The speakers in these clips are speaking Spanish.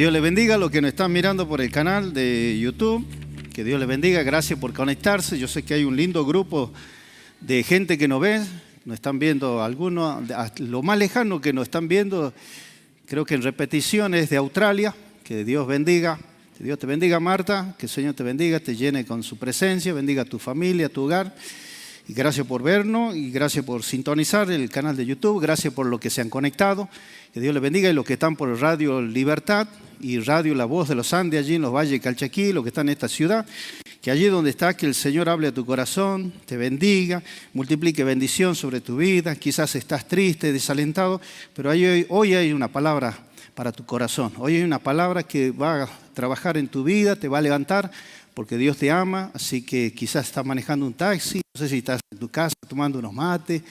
Dios les bendiga a los que nos están mirando por el canal de YouTube. Que Dios les bendiga, gracias por conectarse. Yo sé que hay un lindo grupo de gente que nos ve. Nos están viendo algunos, lo más lejano que nos están viendo, creo que en repetición es de Australia. Que Dios bendiga. Que Dios te bendiga, Marta. Que el Señor te bendiga, te llene con su presencia, bendiga a tu familia, a tu hogar. Y gracias por vernos y gracias por sintonizar el canal de YouTube. Gracias por los que se han conectado. Que Dios les bendiga, y los que están por Radio Libertad y Radio La Voz de los Andes, allí en los valles de Calchaquí, los que están en esta ciudad, que allí donde está, que el Señor hable a tu corazón, te bendiga, multiplique bendición sobre tu vida. Quizás estás triste, desalentado, pero hoy hay una palabra para tu corazón. Hoy hay una palabra que va a trabajar en tu vida, te va a levantar, porque Dios te ama. Así que quizás estás manejando un taxi, no sé si estás en tu casa tomando unos mates,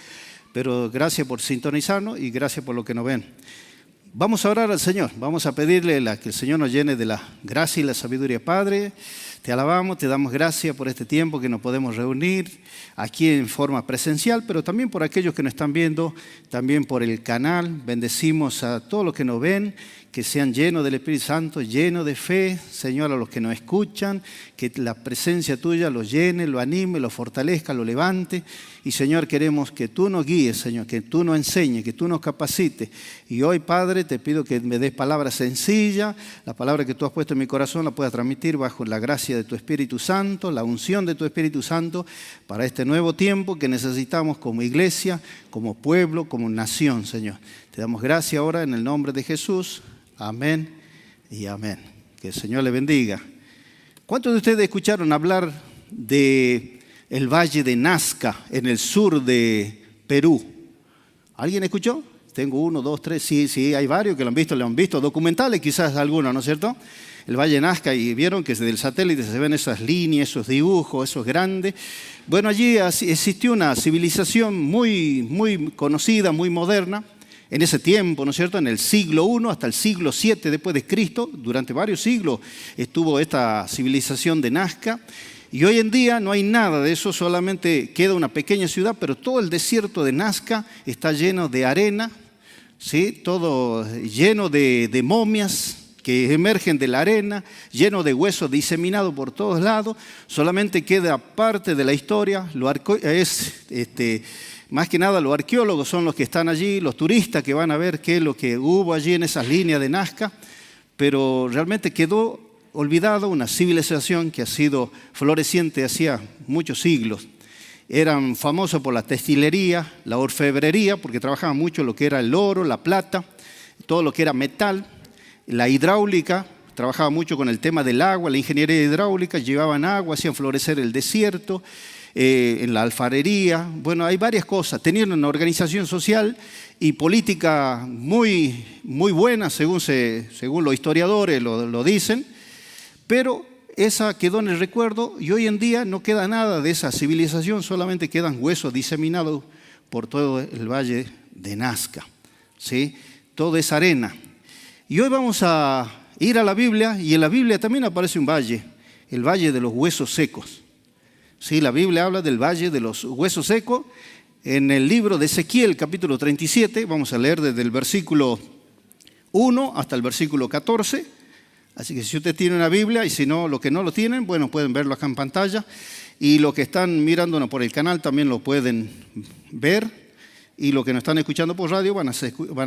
pero gracias por sintonizarnos y gracias por lo que nos ven. Vamos a orar al Señor, vamos a pedirle que el Señor nos llene de la gracia y la sabiduría. Padre, te alabamos, te damos gracias por este tiempo que nos podemos reunir aquí en forma presencial, pero también por aquellos que nos están viendo, también por el canal. Bendecimos a todos los que nos ven, que sean llenos del Espíritu Santo, llenos de fe, Señor, a los que nos escuchan, que la presencia tuya los llene, los anime, los fortalezca, los levante. Y Señor, queremos que tú nos guíes, Señor, que tú nos enseñes, que tú nos capacites. Y hoy, Padre, te pido que me des palabras sencillas, la palabra que tú has puesto en mi corazón la pueda transmitir bajo la gracia de tu Espíritu Santo, la unción de tu Espíritu Santo, para este nuevo tiempo que necesitamos como iglesia, como pueblo, como nación, Señor. Te damos gracias ahora en el nombre de Jesús. Amén y amén. Que el Señor le bendiga. ¿Cuántos de ustedes escucharon hablar de el Valle de Nazca en el sur de Perú? ¿Alguien escuchó? Tengo 1, 2, 3, sí, hay varios que lo han visto, documentales quizás algunos, ¿no es cierto? El Valle de Nazca, y vieron que desde el satélite se ven esas líneas, esos dibujos, esos grandes. Bueno, allí existió una civilización muy conocida, muy moderna, en ese tiempo, ¿no es cierto?, en el siglo I hasta el siglo VII después de Cristo, durante varios siglos estuvo esta civilización de Nazca. Y hoy en día no hay nada de eso, solamente queda una pequeña ciudad, pero todo el desierto de Nazca está lleno de arena, ¿sí? Todo lleno de momias que emergen de la arena, lleno de huesos diseminados por todos lados. Solamente queda parte de la historia, más que nada los arqueólogos son los que están allí, los turistas que van a ver qué es lo que hubo allí en esas líneas de Nazca, pero realmente quedó olvidado una civilización que ha sido floreciente hacía muchos siglos. Eran famosos por la textilería, la orfebrería, porque trabajaban mucho lo que era el oro, la plata, todo lo que era metal, la hidráulica, trabajaba mucho con el tema del agua, la ingeniería hidráulica, llevaban agua, hacían florecer el desierto, en la alfarería. Bueno, hay varias cosas. Tenían una organización social y política muy buena, según los historiadores lo dicen, pero esa quedó en el recuerdo y hoy en día no queda nada de esa civilización, solamente quedan huesos diseminados por todo el Valle de Nazca, ¿sí? Todo es arena. Y hoy vamos a ir a la Biblia, y en la Biblia también aparece un valle, el Valle de los Huesos Secos. Sí, la Biblia habla del Valle de los Huesos Secos. En el libro de Ezequiel, capítulo 37, vamos a leer desde el versículo 1 hasta el versículo 14. Así que si usted tiene una Biblia, y si no, los que no lo tienen, bueno, pueden verlo acá en pantalla. Y los que están mirándonos por el canal también lo pueden ver. Y los que nos están escuchando por radio van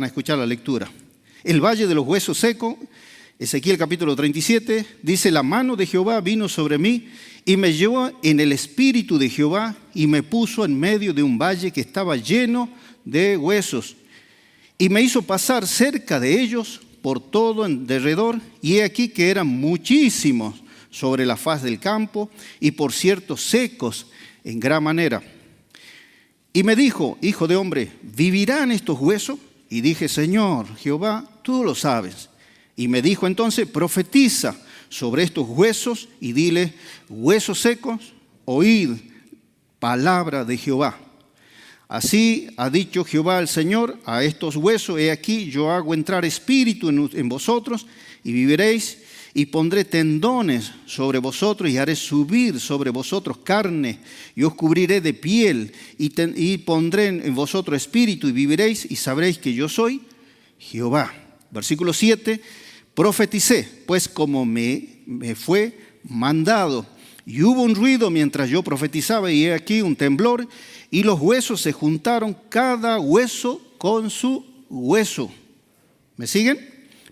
a escuchar la lectura. El Valle de los Huesos Secos, Ezequiel capítulo 37, dice: la mano de Jehová vino sobre mí y me llevó en el espíritu de Jehová y me puso en medio de un valle que estaba lleno de huesos. Y me hizo pasar cerca de ellos por todo en derredor, y he aquí que eran muchísimos sobre la faz del campo, y por cierto secos en gran manera. Y me dijo: hijo de hombre, ¿vivirán estos huesos? Y dije: Señor Jehová, tú lo sabes. Y me dijo entonces: profetiza sobre estos huesos y dile: huesos secos, oíd palabra de Jehová. Así ha dicho Jehová el Señor a estos huesos: he aquí yo hago entrar espíritu en vosotros y viviréis, y pondré tendones sobre vosotros y haré subir sobre vosotros carne, y os cubriré de piel, y pondré en vosotros espíritu y viviréis, y sabréis que yo soy Jehová. Versículo 7. Profeticé, pues como me fue mandado. Y hubo un ruido mientras yo profetizaba, y he aquí un temblor, y los huesos se juntaron, cada hueso con su hueso. ¿Me siguen?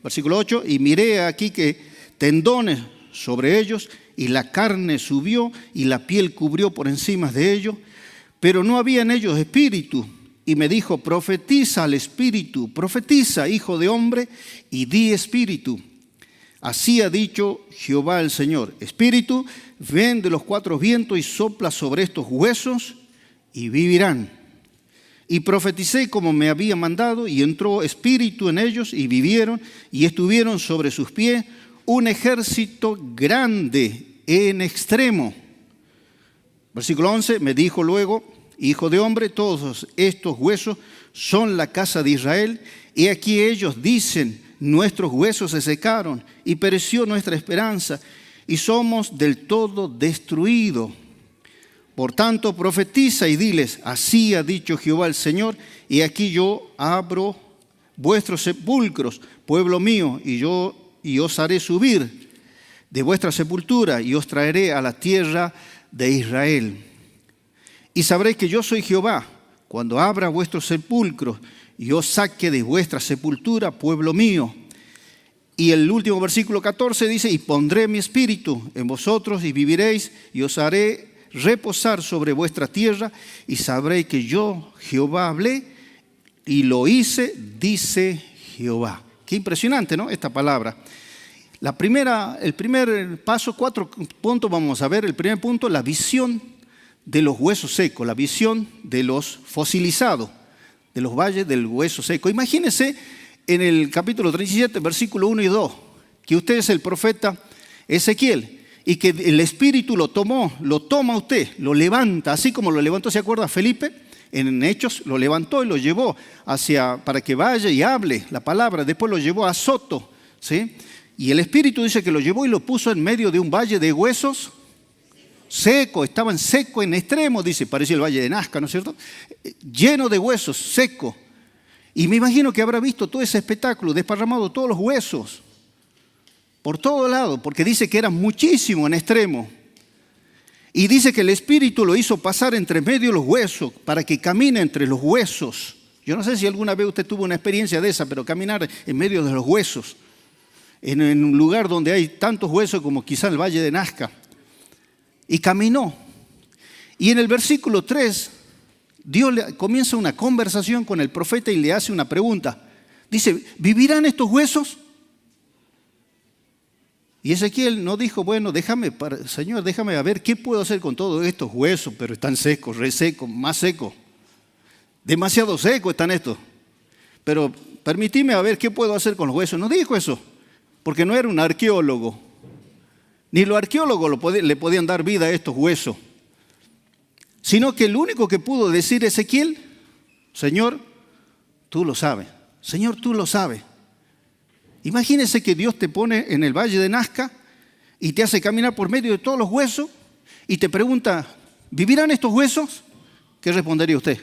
Versículo 8, y miré aquí que tendones sobre ellos, y la carne subió, y la piel cubrió por encima de ellos, pero no había en ellos espíritu. Y me dijo, profetiza al espíritu, profetiza, hijo de hombre, y di espíritu. Así ha dicho Jehová el Señor, espíritu, ven de los cuatro vientos y sopla sobre estos huesos y vivirán. Y profeticé como me había mandado, y entró espíritu en ellos y vivieron, y estuvieron sobre sus pies un ejército grande en extremo. Versículo 11, me dijo luego, hijo de hombre, todos estos huesos son la casa de Israel, y aquí ellos dicen, nuestros huesos se secaron y pereció nuestra esperanza y somos del todo destruidos. Por tanto, profetiza y diles, así ha dicho Jehová el Señor, y aquí yo abro vuestros sepulcros, pueblo mío, y os haré subir de vuestra sepultura y os traeré a la tierra de Israel. Y sabréis que yo soy Jehová, cuando abra vuestros sepulcros y os saque de vuestra sepultura, pueblo mío. Y el último versículo 14 dice, y pondré mi espíritu en vosotros y viviréis, y os haré reposar sobre vuestra tierra, y sabréis que yo, Jehová, hablé y lo hice, dice Jehová. Qué impresionante, ¿no? Esta palabra. El primer paso, 4 puntos vamos a ver. El primer punto, la visión de los huesos secos, la visión de los fosilizados, de los valles del hueso seco. Imagínense en el capítulo 37, versículo 1 y 2, que usted es el profeta Ezequiel y que el Espíritu lo toma usted, lo levanta, así como lo levantó, ¿se acuerda Felipe? En Hechos lo levantó y lo llevó para que vaya y hable la palabra. Después lo llevó a Azoto, ¿sí? Y el Espíritu dice que lo llevó y lo puso en medio de un valle de huesos seco, estaban secos en extremo, dice, parecía el valle de Nazca, ¿no es cierto? Lleno de huesos, seco. Y me imagino que habrá visto todo ese espectáculo, desparramado todos los huesos, por todo lado, porque dice que eran muchísimo en extremo. Y dice que el Espíritu lo hizo pasar entre medio de los huesos, para que camine entre los huesos. Yo no sé si alguna vez usted tuvo una experiencia de esa, pero caminar en medio de los huesos, en un lugar donde hay tantos huesos como quizá el valle de Nazca. Y caminó. Y en el versículo 3, Dios comienza una conversación con el profeta y le hace una pregunta. Dice, ¿vivirán estos huesos? Y Ezequiel no dijo, bueno, Señor, déjame a ver qué puedo hacer con todos estos huesos, pero están secos, resecos, más secos. Demasiado secos están estos. Pero permitime a ver qué puedo hacer con los huesos. No dijo eso, porque no era un arqueólogo. Ni los arqueólogos le podían dar vida a estos huesos. Sino que el único que pudo decir Ezequiel, Señor, tú lo sabes. Señor, tú lo sabes. Imagínese que Dios te pone en el valle de Nazca y te hace caminar por medio de todos los huesos y te pregunta, ¿vivirán estos huesos? ¿Qué respondería usted?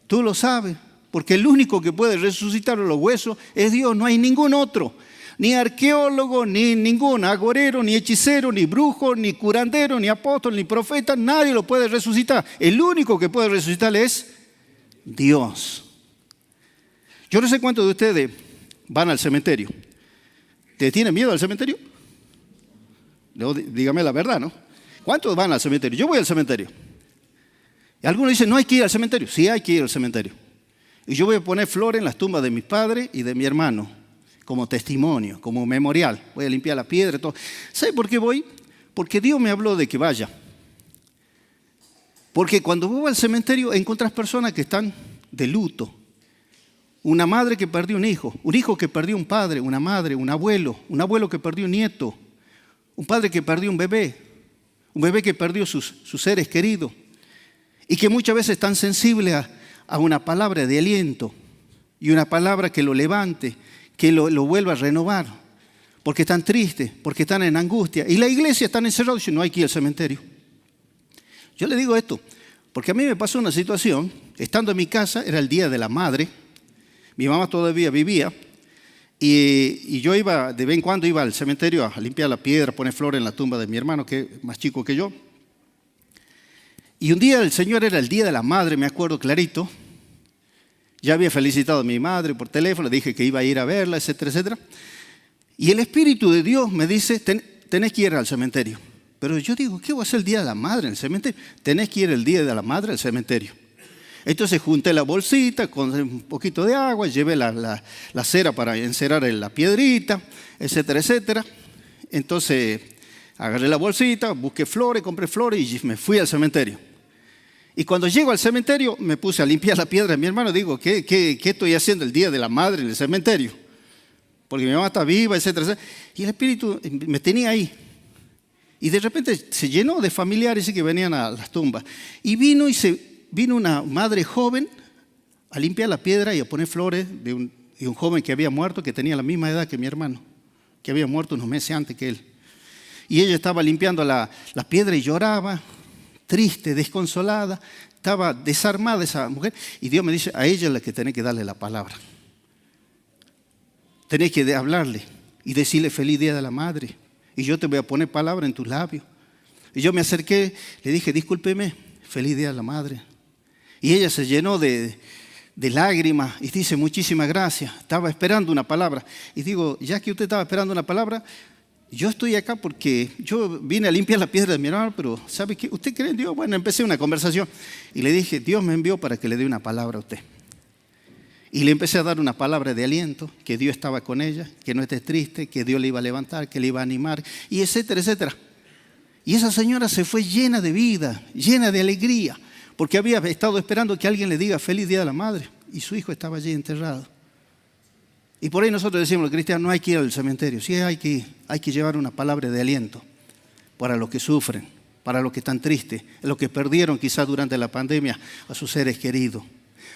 Tú lo sabes, porque el único que puede resucitar los huesos es Dios, no hay ningún otro. Ni arqueólogo, ni ningún agorero, ni hechicero, ni brujo, ni curandero, ni apóstol, ni profeta, nadie lo puede resucitar. El único que puede resucitar es Dios. Yo no sé cuántos de ustedes van al cementerio. ¿Te tienen miedo al cementerio? Dígame la verdad, ¿no? ¿Cuántos van al cementerio? Yo voy al cementerio. Y algunos dicen, no hay que ir al cementerio. Sí, hay que ir al cementerio. Y yo voy a poner flores en las tumbas de mis padres y de mi hermano, como testimonio, como memorial. Voy a limpiar la piedra y todo. ¿Sabe por qué voy? Porque Dios me habló de que vaya. Porque cuando voy al cementerio encuentras personas que están de luto. Una madre que perdió un hijo que perdió un padre, una madre, un abuelo que perdió un nieto, un padre que perdió un bebé que perdió sus seres queridos y que muchas veces están sensibles a una palabra de aliento y una palabra que lo levante, que lo vuelva a renovar, porque están tristes, porque están en angustia. Y la iglesia está encerrada y dice, no hay que ir al cementerio. Yo le digo esto, porque a mí me pasó una situación, estando en mi casa, era el Día de la Madre. mi mamá todavía vivía, y yo iba, de vez en cuando iba al cementerio a limpiar la piedra, poner flores en la tumba de mi hermano, que es más chico que yo. Y un día el Señor, era el Día de la Madre, me acuerdo clarito. Ya había felicitado a mi madre por teléfono, le dije que iba a ir a verla, etcétera, etcétera. Y el Espíritu de Dios me dice, tenés que ir al cementerio. Pero yo digo, ¿qué voy a hacer el Día de la Madre en el cementerio? Tenés que ir el Día de la Madre al cementerio. Entonces junté la bolsita con un poquito de agua, llevé la cera para encerar la piedrita, etcétera, etcétera. Entonces agarré la bolsita, busqué flores, compré flores y me fui al cementerio. Y cuando llego al cementerio me puse a limpiar la piedra de mi hermano. Digo, ¿qué estoy haciendo el Día de la Madre en el cementerio? Porque mi mamá está viva, etcétera, etcétera. Y el Espíritu me tenía ahí. Y de repente se llenó de familiares que venían a las tumbas. Y vino una madre joven a limpiar la piedra y a poner flores de un joven que había muerto, que tenía la misma edad que mi hermano, que había muerto unos meses antes que él. Y ella estaba limpiando la piedra y lloraba, triste, desconsolada, estaba desarmada esa mujer. Y Dios me dice, a ella es la que tenés que darle la palabra. Tenés que hablarle y decirle feliz Día de la Madre. Y yo te voy a poner palabra en tus labios. Y yo me acerqué, le dije, discúlpeme, feliz Día de la Madre. Y ella se llenó de lágrimas y dice, muchísimas gracias. Estaba esperando una palabra. Y digo, ya que usted estaba esperando una palabra, yo estoy acá porque yo vine a limpiar la piedra de mi hermano, pero ¿sabe qué? ¿Usted cree en Dios? Bueno, empecé una conversación y le dije, Dios me envió para que le dé una palabra a usted. Y le empecé a dar una palabra de aliento, que Dios estaba con ella, que no esté triste, que Dios le iba a levantar, que le iba a animar, y etcétera, etcétera. Y esa señora se fue llena de vida, llena de alegría, porque había estado esperando que alguien le diga feliz Día de la Madre, y su hijo estaba allí enterrado. Y por ahí nosotros decimos, los cristianos, no hay que ir al cementerio, sí hay que llevar una palabra de aliento para los que sufren, para los que están tristes, los que perdieron quizás durante la pandemia a sus seres queridos.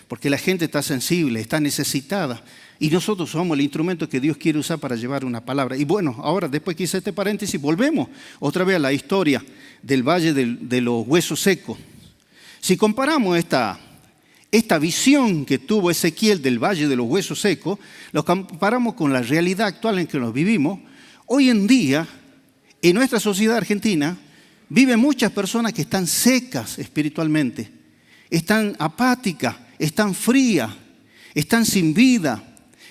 Porque la gente está sensible, está necesitada. Y nosotros somos el instrumento que Dios quiere usar para llevar una palabra. Y bueno, ahora después que hice este paréntesis, volvemos otra vez a la historia del Valle de los Huesos Secos. Si comparamos esta visión que tuvo Ezequiel del Valle de los Huesos Secos, lo comparamos con la realidad actual en que nos vivimos, hoy en día, en nuestra sociedad argentina, viven muchas personas que están secas espiritualmente, están apáticas, están frías, están sin vida,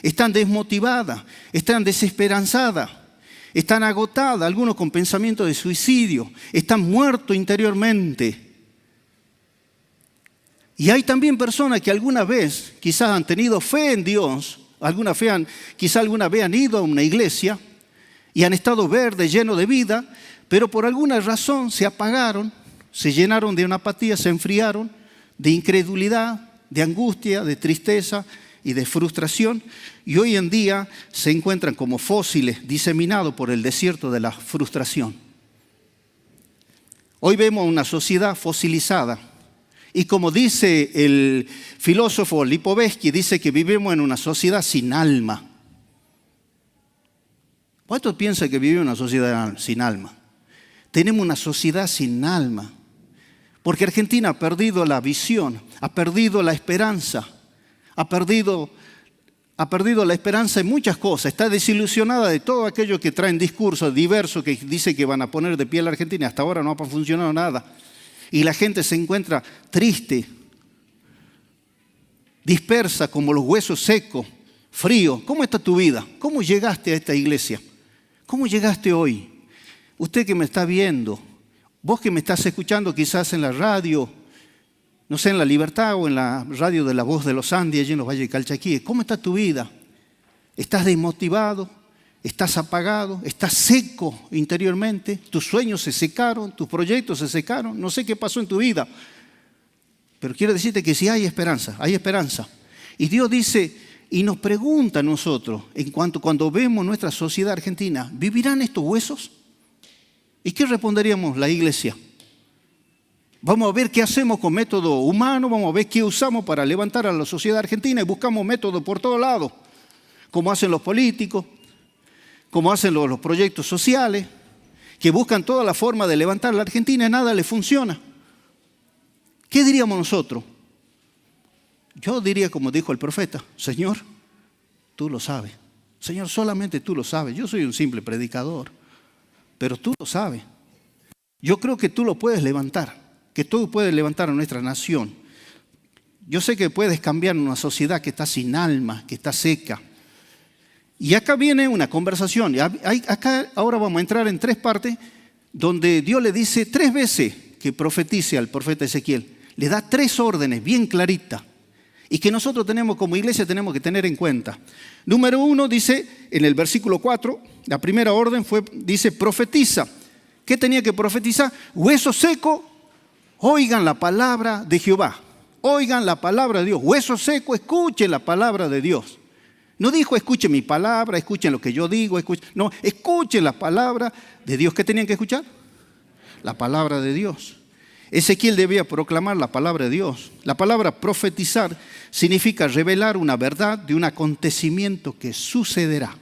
están desmotivadas, están desesperanzadas, están agotadas, algunos con pensamientos de suicidio, están muertos interiormente. Y hay también personas que alguna vez quizás han tenido fe en Dios, quizás alguna vez han ido a una iglesia y han estado verdes, llenos de vida, pero por alguna razón se apagaron, se llenaron de una apatía, se enfriaron, de incredulidad, de angustia, de tristeza y de frustración, y hoy en día se encuentran como fósiles diseminados por el desierto de la frustración. Hoy vemos una sociedad fosilizada, y como dice el filósofo Lipovetsky, dice que vivimos en una sociedad sin alma. ¿Cuántos piensan que vivimos en una sociedad sin alma? Tenemos una sociedad sin alma. Porque Argentina ha perdido la visión, ha perdido la esperanza, ha perdido la esperanza en muchas cosas. Está desilusionada de todo aquello que traen discursos diversos que dicen que van a poner de pie a la Argentina. Hasta ahora no ha funcionado nada. Y la gente se encuentra triste, dispersa como los huesos secos, frío. ¿Cómo está tu vida? ¿Cómo llegaste a esta iglesia? ¿Cómo llegaste hoy? Usted que me está viendo, vos que me estás escuchando quizás en la radio, no sé, en La Libertad o en la radio de La Voz de los Andes, allí en los Valles de Calchaquí, ¿cómo está tu vida? ¿Estás desmotivado? ¿Estás apagado? ¿Estás seco interiormente? ¿Tus sueños se secaron? ¿Tus proyectos se secaron? No sé qué pasó en tu vida, pero quiero decirte que sí hay esperanza, hay esperanza. Y Dios dice, y nos pregunta a nosotros, cuando vemos nuestra sociedad argentina, ¿vivirán estos huesos? ¿Y qué responderíamos la iglesia? Vamos a ver qué hacemos con método humano, vamos a ver qué usamos para levantar a la sociedad argentina y buscamos métodos por todos lados, como hacen los políticos, como hacen los proyectos sociales, que buscan toda la forma de levantar a la Argentina y nada le funciona. ¿Qué diríamos nosotros? Yo diría como dijo el profeta, Señor, Tú lo sabes. Señor, solamente tú lo sabes. Yo soy un simple predicador, pero tú lo sabes. Yo creo que tú lo puedes levantar, que tú puedes levantar a nuestra nación. Yo sé que puedes cambiar una sociedad que está sin alma, que está seca. Y acá viene una conversación. Acá ahora vamos a entrar en 3 partes donde Dios le dice 3 veces que profetice al profeta Ezequiel. Le da 3 órdenes bien claritas y que nosotros tenemos como iglesia tenemos que tener en cuenta. Número 1 dice en el versículo 4, la primera orden dice profetiza. ¿Qué tenía que profetizar? Hueso seco, oigan la palabra de Jehová. Oigan la palabra de Dios. Hueso seco, escuchen la palabra de Dios. No dijo escuchen mi palabra, escuchen lo que yo digo. No, escuchen la palabra de Dios. ¿Qué tenían que escuchar? La palabra de Dios. Ezequiel debía proclamar la palabra de Dios. La palabra profetizar significa revelar una verdad de un acontecimiento que sucederá,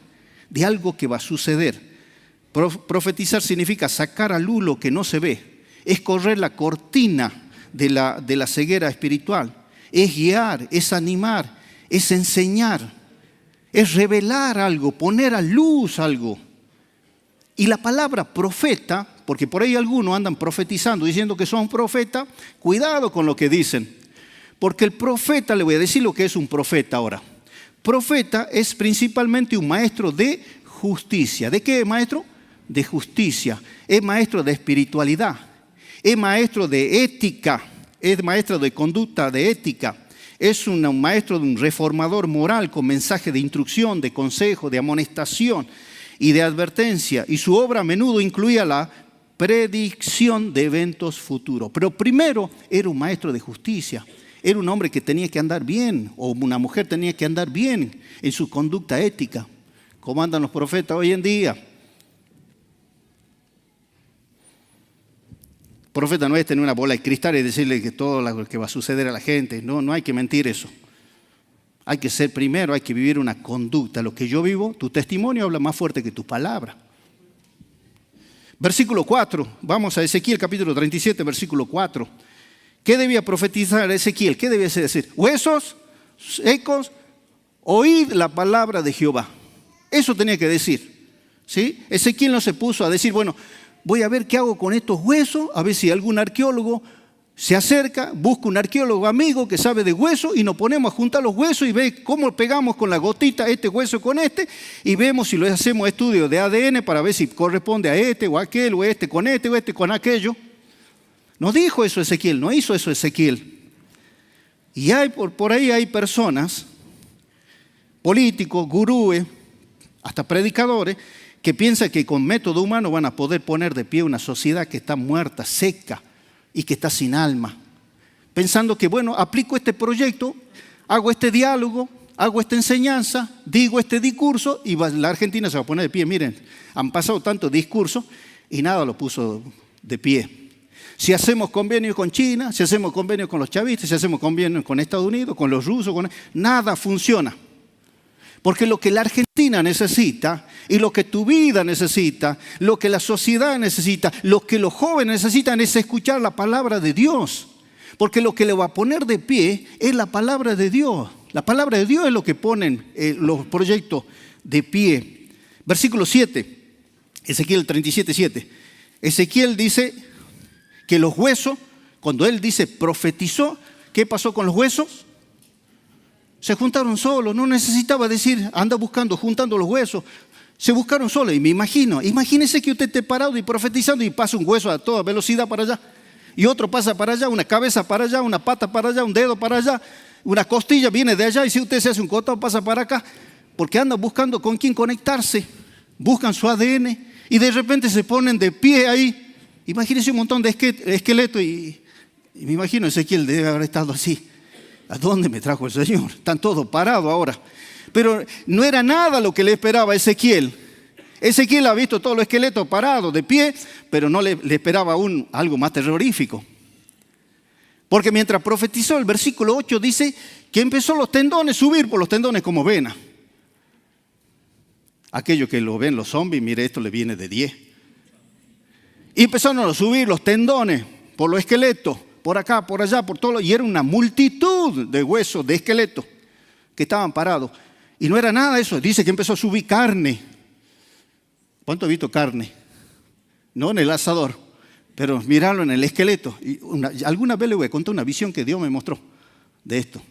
de algo que va a suceder. Profetizar significa sacar a luz lo que no se ve, es correr la cortina de la ceguera espiritual, es guiar, es animar, es enseñar, es revelar algo, poner a luz algo. Y la palabra profeta, porque por ahí algunos andan profetizando, diciendo que son profetas, cuidado con lo que dicen. Porque el profeta, le voy a decir lo que es un profeta ahora. Profeta es principalmente un maestro de justicia. ¿De qué maestro? De justicia. Es maestro de espiritualidad. Es maestro de ética. Es maestro de conducta de ética. Es un maestro de un reformador moral con mensaje de instrucción, de consejo, de amonestación y de advertencia. Y su obra a menudo incluía la predicción de eventos futuros. Pero primero era un maestro de justicia. Era un hombre que tenía que andar bien, o una mujer tenía que andar bien en su conducta ética. ¿Cómo andan los profetas hoy en día? Profeta no es tener una bola de cristal y decirle que todo lo que va a suceder a la gente. No hay que mentir eso. Hay que ser primero, hay que vivir una conducta. Lo que yo vivo, tu testimonio habla más fuerte que tu palabra. Versículo 4, vamos a Ezequiel capítulo 37, versículo 4. ¿Qué debía profetizar Ezequiel? ¿Qué debía decir? Huesos secos, oíd la palabra de Jehová. Eso tenía que decir, ¿sí? Ezequiel no se puso a decir, bueno, voy a ver qué hago con estos huesos, a ver si algún arqueólogo se acerca, busca un arqueólogo amigo que sabe de huesos y nos ponemos a juntar los huesos y ve cómo pegamos con la gotita este hueso con este y vemos si lo hacemos estudio de ADN para ver si corresponde a este o a aquel o este con aquello. No dijo eso Ezequiel, no hizo eso Ezequiel. Y por ahí hay personas, políticos, gurúes, hasta predicadores, que piensan que con método humano van a poder poner de pie una sociedad que está muerta, seca y que está sin alma. Pensando que, bueno, aplico este proyecto, hago este diálogo, hago esta enseñanza, digo este discurso y la Argentina se va a poner de pie. Miren, han pasado tantos discursos y nada lo puso de pie. Si hacemos convenios con China, si hacemos convenios con los chavistas, si hacemos convenios con Estados Unidos, con los rusos, nada funciona. Porque lo que la Argentina necesita y lo que tu vida necesita, lo que la sociedad necesita, lo que los jóvenes necesitan es escuchar la palabra de Dios. Porque lo que le va a poner de pie es la palabra de Dios. La palabra de Dios es lo que ponen los proyectos de pie. Versículo 7, Ezequiel 37, 7. Ezequiel dice que los huesos, cuando él dice profetizó, ¿qué pasó con los huesos? Se juntaron solos, no necesitaba decir, anda buscando, juntando los huesos. Se buscaron solos y me imagino, imagínese que usted esté parado y profetizando y pasa un hueso a toda velocidad para allá. Y otro pasa para allá, una cabeza para allá, una pata para allá, un dedo para allá, una costilla viene de allá y si usted se hace un costado pasa para acá. Porque andan buscando con quién conectarse, buscan su ADN y de repente se ponen de pie ahí. Imagínese un montón de esqueletos y me imagino Ezequiel debe haber estado así. ¿A dónde me trajo el Señor? Están todos parados ahora. Pero no era nada lo que le esperaba a Ezequiel. Ezequiel ha visto todos los esqueletos parados, de pie, pero no le esperaba aún algo más terrorífico. Porque mientras profetizó, el versículo 8 dice que empezó los tendones, subir por los tendones como vena. Aquellos que lo ven los zombies, mire, esto le viene de 10. Y empezaron a subir los tendones por los esqueletos. Por acá, por allá, por todo, y era una multitud de huesos, de esqueletos que estaban parados. Y no era nada eso. Dice que empezó a subir carne. ¿Cuánto ha visto carne? No en el asador, pero mirarlo en el esqueleto. Y alguna vez le voy a contar una visión que Dios me mostró de esto.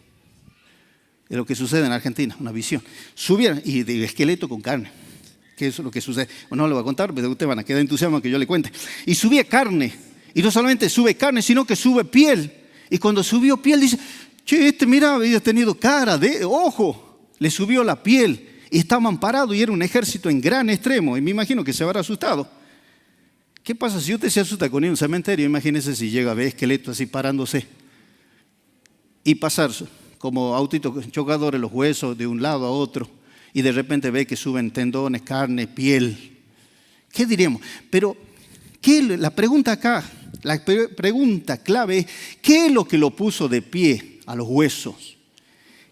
De lo que sucede en Argentina, una visión. Subieron y de esqueleto con carne. Que eso es lo que sucede. Bueno, no le voy a contar, pero ustedes van a quedar entusiasmados que yo le cuente. Y subía carne. Y no solamente sube carne, sino que sube piel. Y cuando subió piel, dice, che, mira, había tenido cara, de ojo. Le subió la piel. Y estaban parados y era un ejército en gran extremo. Y me imagino que se habrá asustado. ¿Qué pasa si usted se asusta con ir a un cementerio? Imagínese si llega a ver esqueletos así parándose. Y pasar como autitos chocadores los huesos de un lado a otro. Y de repente ve que suben tendones, carne, piel. ¿Qué diríamos? Pero la pregunta acá, la pregunta clave es, ¿qué es lo que lo puso de pie a los huesos?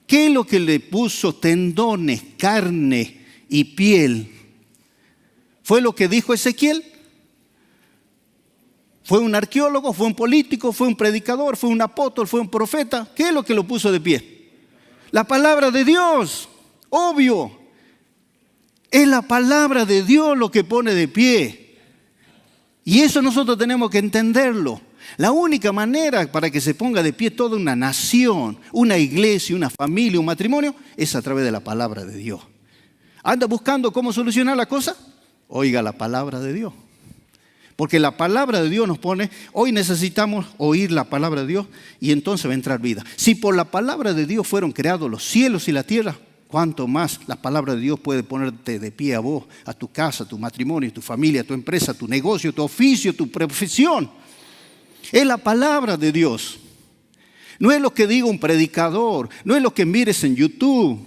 ¿Qué es lo que le puso tendones, carne y piel? ¿Fue lo que dijo Ezequiel? ¿Fue un arqueólogo? ¿Fue un político? ¿Fue un predicador? ¿Fue un apóstol? ¿Fue un profeta? ¿Qué es lo que lo puso de pie? La palabra de Dios, obvio. Es la palabra de Dios lo que pone de pie. Y eso nosotros tenemos que entenderlo. La única manera para que se ponga de pie toda una nación, una iglesia, una familia, un matrimonio, es a través de la palabra de Dios. ¿Anda buscando cómo solucionar la cosa? Oiga la palabra de Dios. Porque la palabra de Dios nos pone, hoy necesitamos oír la palabra de Dios y entonces va a entrar vida. Si por la palabra de Dios fueron creados los cielos y la tierra, ¿cuánto más la palabra de Dios puede ponerte de pie a vos, a tu casa, a tu matrimonio, a tu familia, a tu empresa, a tu negocio, a tu oficio, a tu profesión? Es la palabra de Dios. No es lo que diga un predicador, no es lo que mires en YouTube.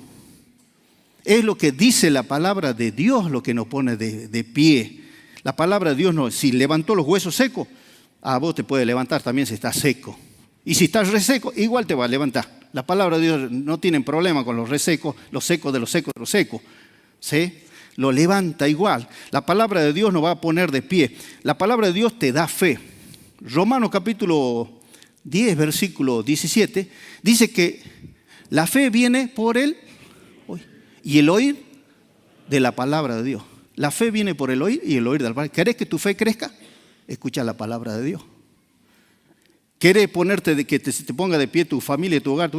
Es lo que dice la palabra de Dios lo que nos pone de pie. La palabra de Dios, no, si levantó los huesos secos, a vos te puede levantar también si estás seco. Y si estás reseco, igual te va a levantar. La palabra de Dios no tiene problema con los resecos, los secos de los secos de los secos. ¿Sí? Lo levanta igual. La palabra de Dios nos va a poner de pie. La palabra de Dios te da fe. Romanos capítulo 10, versículo 17, dice que la fe viene por el oír y el oír de la palabra de Dios. La fe viene por el oír y el oír de la palabra. ¿Querés que tu fe crezca? Escucha la palabra de Dios. ¿Querés ponerte que te ponga de pie tu familia, tu hogar?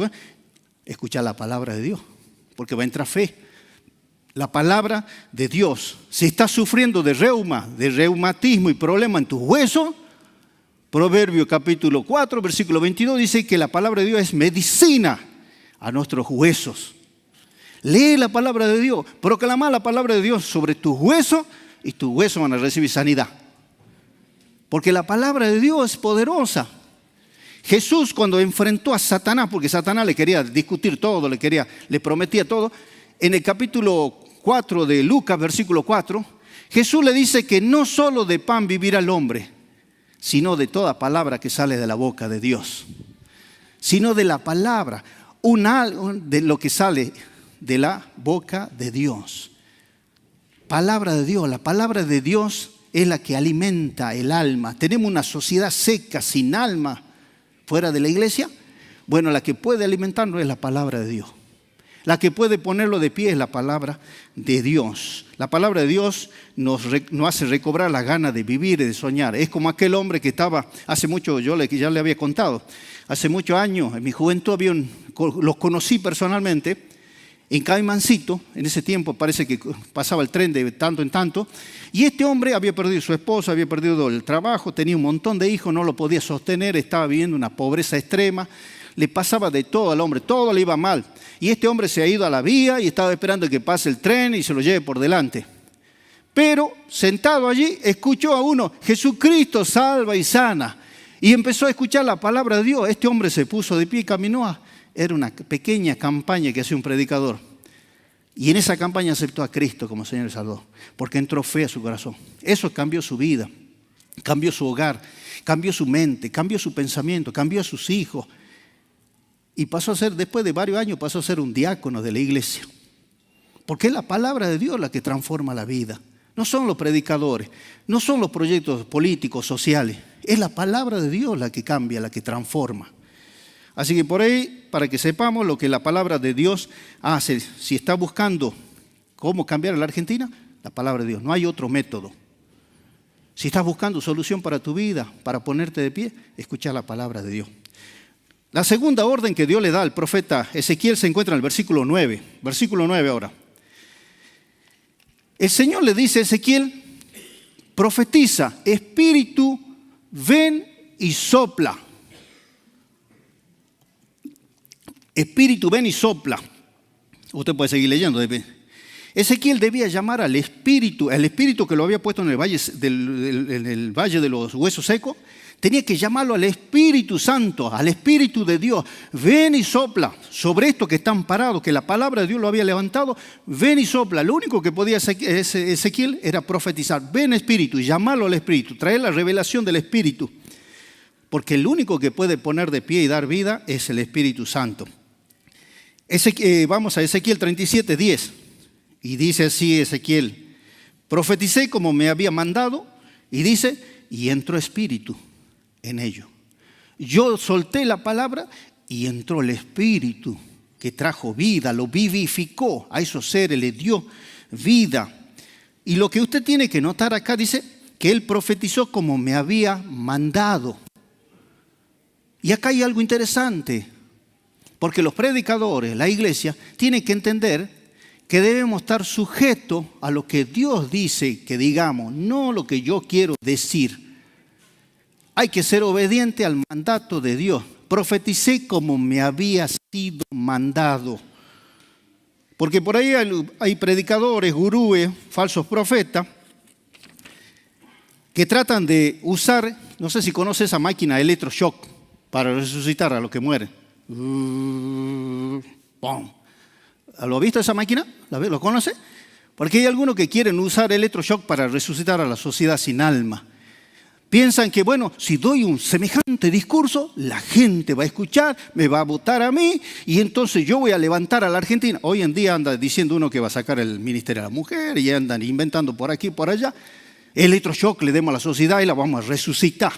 Escucha la palabra de Dios, porque va a entrar fe. La palabra de Dios. Si estás sufriendo de reumatismo y problema en tus huesos, Proverbios capítulo 4, versículo 22 dice que la palabra de Dios es medicina a nuestros huesos. Lee la palabra de Dios, proclama la palabra de Dios sobre tus huesos y tus huesos van a recibir sanidad. Porque la palabra de Dios es poderosa. Jesús cuando enfrentó a Satanás, porque Satanás le quería discutir todo, le prometía todo, en el capítulo 4 de Lucas, versículo 4, Jesús le dice que no solo de pan vivirá el hombre, sino de toda palabra que sale de la boca de Dios. Sino de la palabra, de lo que sale de la boca de Dios. Palabra de Dios, la palabra de Dios es la que alimenta el alma. Tenemos una sociedad seca, sin alma, fuera de la iglesia. Bueno, la que puede alimentarnos es la palabra de Dios. La que puede ponerlo de pie es la palabra de Dios. La palabra de Dios nos hace recobrar la gana de vivir y de soñar. Es como aquel hombre que estaba hace mucho, ya le había contado, hace muchos años, en mi juventud los conocí personalmente en Caimancito. En ese tiempo parece que pasaba el tren de tanto en tanto. Y este hombre había perdido a su esposa, había perdido el trabajo, tenía un montón de hijos, no lo podía sostener, estaba viviendo una pobreza extrema. Le pasaba de todo al hombre, todo le iba mal. Y este hombre se ha ido a la vía y estaba esperando que pase el tren y se lo lleve por delante. Pero sentado allí, escuchó a uno, Jesucristo salva y sana. Y empezó a escuchar la palabra de Dios. Este hombre se puso de pie y caminó. Era una pequeña campaña que hacía un predicador. Y en esa campaña aceptó a Cristo como Señor y Salvador, porque entró fe a su corazón. Eso cambió su vida, cambió su hogar, cambió su mente, cambió su pensamiento, cambió a sus hijos. Y pasó a ser, después de varios años, pasó a ser un diácono de la iglesia. Porque es la palabra de Dios la que transforma la vida. No son los predicadores, no son los proyectos políticos, sociales. Es la palabra de Dios la que cambia, la que transforma. Así que por ahí, para que sepamos lo que la palabra de Dios hace, si está buscando cómo cambiar a la Argentina, la palabra de Dios, no hay otro método. Si estás buscando solución para tu vida, para ponerte de pie, escucha la palabra de Dios. La segunda orden que Dios le da al profeta Ezequiel se encuentra en el versículo 9. Versículo 9 ahora. El Señor le dice a Ezequiel, profetiza, espíritu, ven y sopla. Espíritu, ven y sopla. Usted puede seguir leyendo. Ezequiel debía llamar al espíritu que lo había puesto en el valle de los huesos secos, tenía que llamarlo al Espíritu Santo, al Espíritu de Dios. Ven y sopla sobre esto que están parados, que la palabra de Dios lo había levantado. Ven y sopla. Lo único que podía Ezequiel era profetizar. Ven Espíritu, y llamarlo al Espíritu, traer la revelación del Espíritu. Porque el único que puede poner de pie y dar vida es el Espíritu Santo. Vamos a Ezequiel 37, 10. Y dice así Ezequiel, profeticé como me había mandado, y dice, y entró espíritu en ello. Yo solté la palabra y entró el espíritu que trajo vida, lo vivificó, a esos seres le dio vida. Y lo que usted tiene que notar acá dice que él profetizó como me había mandado. Y acá hay algo interesante, porque los predicadores, la iglesia, tienen que entender que debemos estar sujetos a lo que Dios dice que digamos, no lo que yo quiero decir. Hay que ser obediente al mandato de Dios. Profeticé como me había sido mandado. Porque por ahí hay predicadores, gurúes, falsos profetas, que tratan de usar, no sé si conoce esa máquina electroshock para resucitar a los que mueren. ¡Pum! ¿Lo ha visto esa máquina? ¿Lo conoce? Porque hay algunos que quieren usar electroshock para resucitar a la sociedad sin alma. Piensan que, bueno, si doy un semejante discurso, la gente va a escuchar, me va a votar a mí y entonces yo voy a levantar a la Argentina. Hoy en día anda diciendo uno que va a sacar el Ministerio de la Mujer y andan inventando por aquí y por allá. Electroshock le demos a la sociedad y la vamos a resucitar.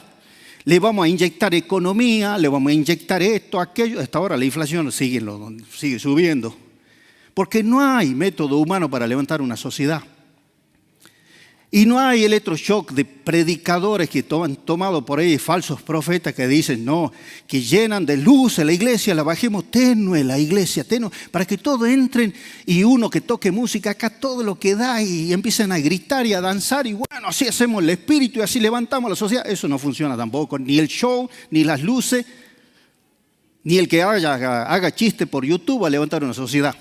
Le vamos a inyectar economía, le vamos a inyectar esto, aquello. Hasta ahora la inflación sigue subiendo. Porque no hay método humano para levantar una sociedad. Y no hay electroshock de predicadores que han tomado por ahí falsos profetas que dicen, no, que llenan de luz a la iglesia, la bajemos tenue la iglesia, tenue, para que todos entren y uno que toque música acá todo lo que da y empiecen a gritar y a danzar y bueno, así hacemos el espíritu y así levantamos la sociedad. Eso no funciona tampoco, ni el show, ni las luces, ni el que haga chiste por YouTube a levantar una sociedad.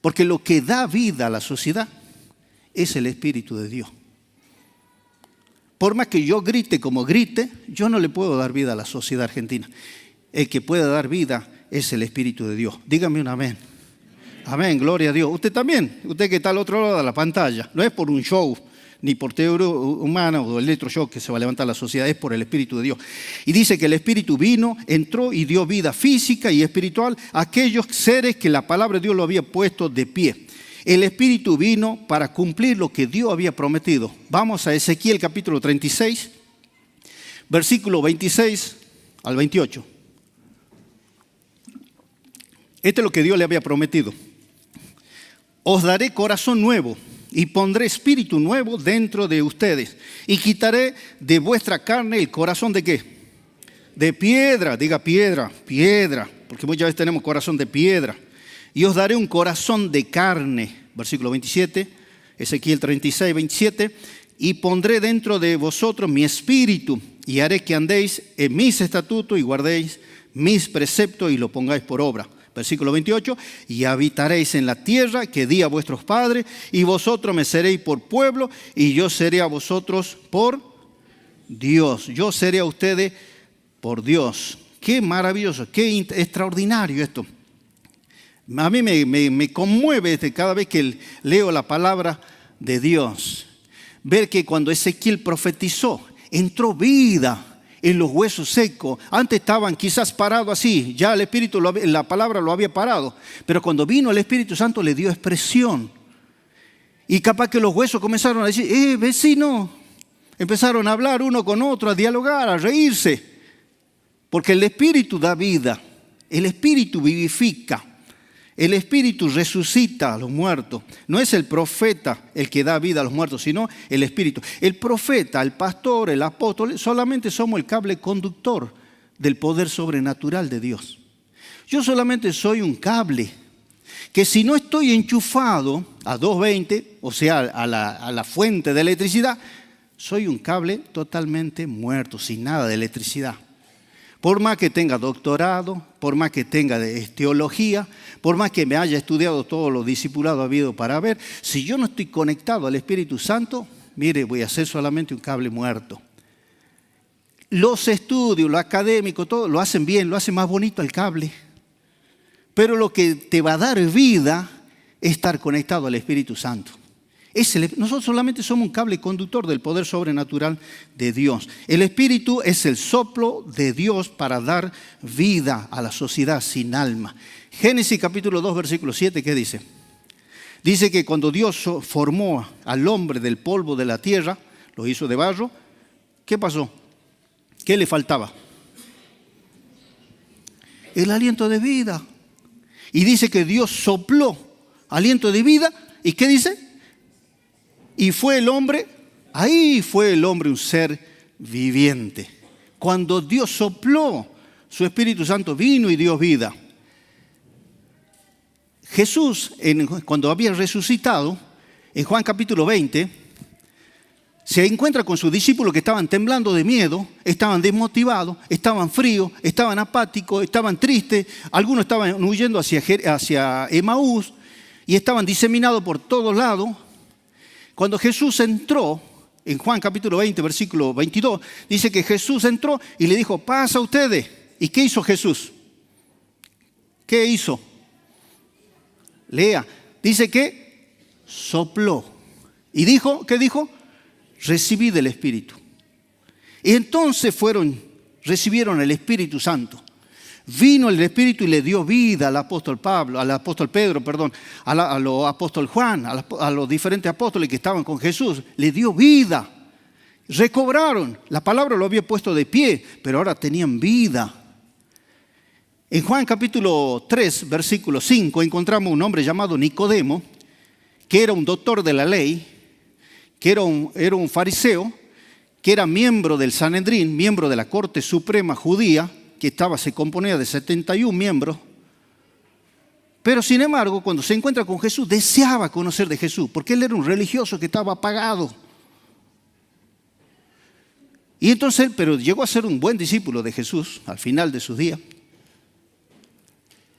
Porque lo que da vida a la sociedad es el Espíritu de Dios. Por más que yo grite como grite, yo no le puedo dar vida a la sociedad argentina. El que puede dar vida es el Espíritu de Dios. Dígame un amén. Amén, gloria a Dios. Usted también, usted que está al otro lado de la pantalla. No es por un show, ni por teoría humana o electroshock que se va a levantar la sociedad, es por el Espíritu de Dios. Y dice que el Espíritu vino, entró y dio vida física y espiritual a aquellos seres que la palabra de Dios lo había puesto de pie. El Espíritu vino para cumplir lo que Dios había prometido. Vamos a Ezequiel capítulo 36, versículo 26 al 28. Esto es lo que Dios le había prometido. Os daré corazón nuevo y pondré espíritu nuevo dentro de ustedes. Y quitaré de vuestra carne el corazón ¿de qué? De piedra, diga piedra, piedra, porque muchas veces tenemos corazón de piedra. Y os daré un corazón de carne, versículo 27, Ezequiel 36, 27, y pondré dentro de vosotros mi espíritu, y haré que andéis en mis estatutos y guardéis mis preceptos y lo pongáis por obra. Versículo 28, y habitaréis en la tierra que di a vuestros padres, y vosotros me seréis por pueblo, y yo seré a vosotros por Dios. Yo seré a ustedes por Dios. Qué maravilloso, qué extraordinario esto. A mí me conmueve cada vez que leo la palabra de Dios. Ver que cuando Ezequiel profetizó, entró vida en los huesos secos. Antes estaban quizás parados así, ya el Espíritu, la palabra lo había parado. Pero cuando vino el Espíritu Santo le dio expresión. Y capaz que los huesos comenzaron a decir, vecino. Empezaron a hablar uno con otro, a dialogar, a reírse. Porque el Espíritu da vida, el Espíritu vivifica, el Espíritu resucita a los muertos. No es el profeta el que da vida a los muertos, sino el Espíritu. El profeta, el pastor, el apóstol, solamente somos el cable conductor del poder sobrenatural de Dios. Yo solamente soy un cable que si no estoy enchufado a 220, o sea, a la fuente de electricidad, soy un cable totalmente muerto, sin nada de electricidad. Por más que tenga doctorado, por más que tenga teología, por más que me haya estudiado todos los discipulados habido para ver, si yo no estoy conectado al Espíritu Santo, mire, voy a ser solamente un cable muerto. Los estudios, lo académico, todo lo hacen bien, lo hacen más bonito el cable. Pero lo que te va a dar vida es estar conectado al Espíritu Santo. Nosotros solamente somos un cable conductor del poder sobrenatural de Dios. El Espíritu es el soplo de Dios para dar vida a la sociedad sin alma. Génesis capítulo 2, versículo 7, ¿qué dice? Dice que cuando Dios formó al hombre del polvo de la tierra, lo hizo de barro, ¿qué pasó? ¿Qué le faltaba? El aliento de vida. Y dice que Dios sopló aliento de vida. ¿Y qué dice? Y fue el hombre, ahí fue el hombre un ser viviente. Cuando Dios sopló, su Espíritu Santo vino y dio vida. Jesús, cuando había resucitado, en Juan capítulo 20, se encuentra con sus discípulos que estaban temblando de miedo, estaban desmotivados, estaban fríos, estaban apáticos, estaban tristes. Algunos estaban huyendo hacia Emaús y estaban diseminados por todos lados. Cuando Jesús entró, en Juan capítulo 20, versículo 22, dice que Jesús entró y le dijo, paz a ustedes. ¿Y qué hizo Jesús? ¿Qué hizo? Lea. Dice que sopló. ¿Y dijo? ¿Qué dijo? Recibí del Espíritu. Y entonces recibieron el Espíritu Santo. Vino el Espíritu y le dio vida al apóstol Pedro, al apóstol Juan, a los diferentes apóstoles que estaban con Jesús. Le dio vida. Recobraron. La palabra lo había puesto de pie, pero ahora tenían vida. En Juan capítulo 3, versículo 5, encontramos un hombre llamado Nicodemo, que era un doctor de la ley, que era un fariseo, que era miembro del Sanedrín, miembro de la Corte Suprema Judía, que se componía de 71 miembros, pero sin embargo, cuando se encuentra con Jesús, deseaba conocer de Jesús, porque él era un religioso que estaba apagado. Y entonces, pero llegó a ser un buen discípulo de Jesús al final de sus días.